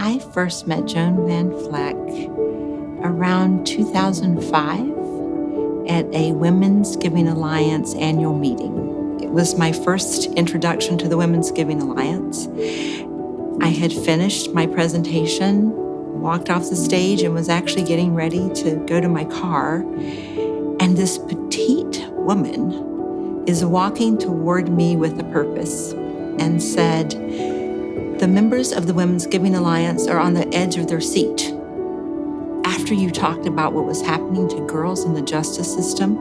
I first met Joan Van Vleck around 2005 at a Women's Giving Alliance annual meeting. It was my first introduction to the Women's Giving Alliance. I had finished my presentation, walked off the stage, and was actually getting ready to go to my car. And this petite woman is walking toward me with a purpose and said, "The members of the Women's Giving Alliance are on the edge of their seat. After you talked about what was happening to girls in the justice system,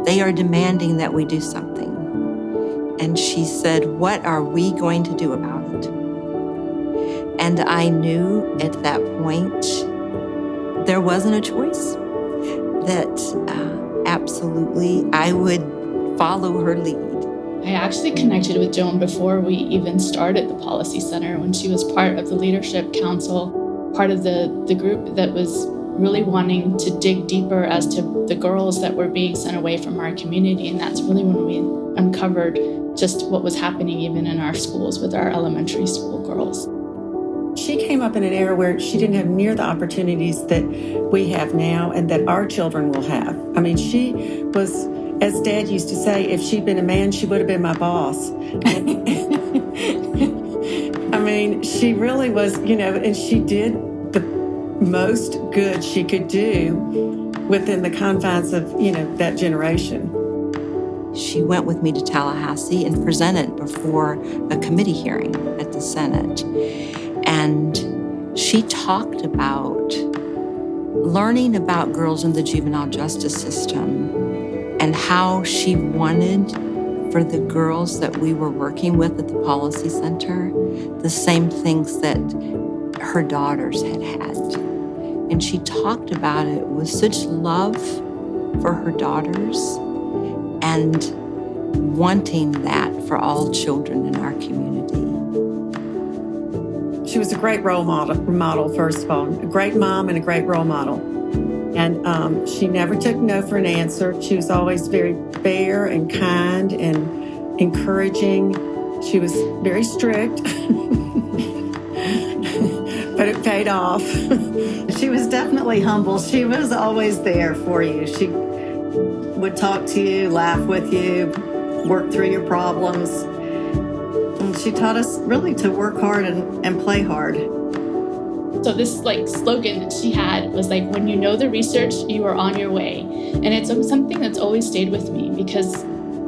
they are demanding that we do something." And she said, "What are we going to do about it?" And I knew at that point there wasn't a choice, that absolutely I would follow her lead. I actually connected with Joan before we even started the Policy Center, when she was part of the Leadership Council, part of the group that was really wanting to dig deeper as to the girls that were being sent away from our community. And that's really when we uncovered just what was happening even in our schools with our elementary school girls. She came up in an era where she didn't have near the opportunities that we have now and that our children will have. I mean, she was, as Dad used to say, if she'd been a man, she would have been my boss. I mean, she really was, and she did the most good she could do within the confines of, that generation. She went with me to Tallahassee and presented before a committee hearing at the Senate. And she talked about learning about girls in the juvenile justice system and how she wanted for the girls that we were working with at the Policy Center the same things that her daughters had had. And she talked about it with such love for her daughters and wanting that for all children in our community. She was a great role model, first of all, a great mom and a great role model. And she never took no for an answer. She was always very fair and kind and encouraging. She was very strict, but it paid off. She was definitely humble. She was always there for you. She would talk to you, laugh with you, work through your problems. And she taught us really to work hard and play hard. So this slogan that she had was when you know the research, you are on your way. And it's something that's always stayed with me because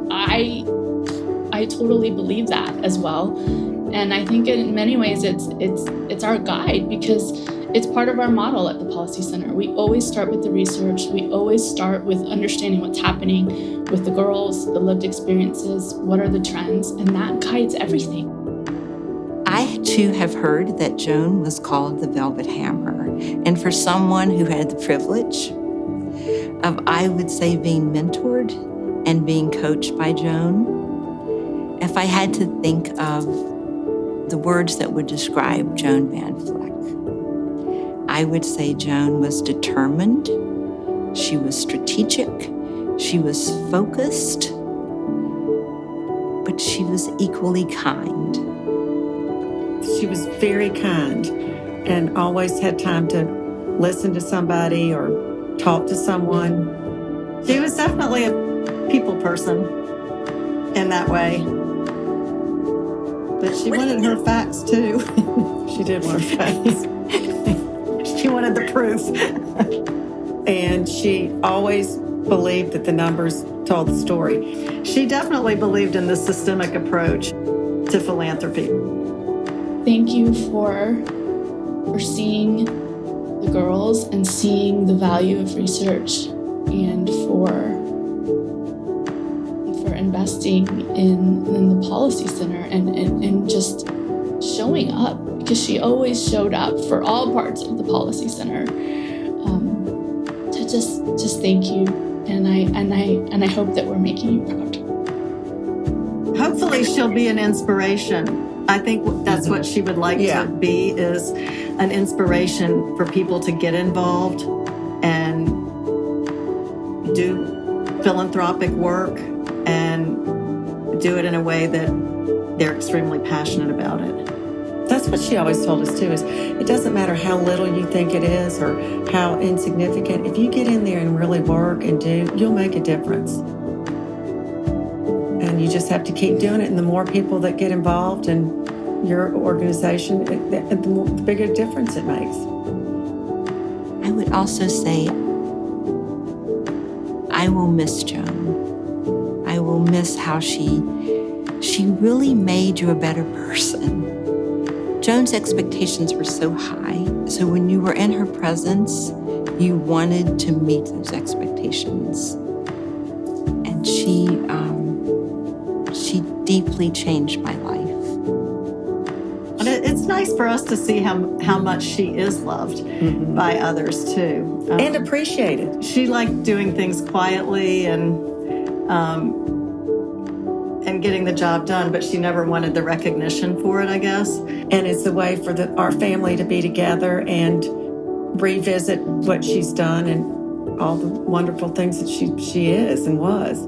I totally believe that as well. And I think in many ways it's our guide because it's part of our model at the Policy Center. We always start with the research. We always start with understanding what's happening with the girls, the lived experiences, what are the trends, and that guides everything. I, too, have heard that Joan was called the Velvet Hammer. And for someone who had the privilege of, I would say, being mentored and being coached by Joan, if I had to think of the words that would describe Joan Van Vleck, I would say Joan was determined, she was strategic, she was focused, but she was equally kind. She was very kind and always had time to listen to somebody or talk to someone. She was definitely a people person in that way. But she wanted her facts too. She did want her facts. She wanted the proof. And she always believed that the numbers told the story. She definitely believed in the systemic approach to philanthropy. Thank you for seeing the girls and seeing the value of research and for investing in the Policy Center and just showing up, because she always showed up for all parts of the Policy Center. To just thank you, and I hope that we're making you proud. Hopefully she'll be an inspiration. I think that's what she would like to be, is an inspiration for people to get involved and do philanthropic work and do it in a way that they're extremely passionate about it. That's what she always told us too, is it doesn't matter how little you think it is or how insignificant. If you get in there and really work and do, you'll make a difference. And you just have to keep doing it. And the more people that get involved in your organization, the bigger difference it makes. I would also say I will miss Joan. I will miss how she really made you a better person. Joan's expectations were so high, so when you were in her presence, you wanted to meet those expectations. And she deeply changed my life. And it's nice for us to see how much she is loved by others too. And appreciated. She liked doing things quietly and getting the job done, but she never wanted the recognition for it, I guess. And it's a way for our family to be together and revisit what she's done and all the wonderful things that she is and was.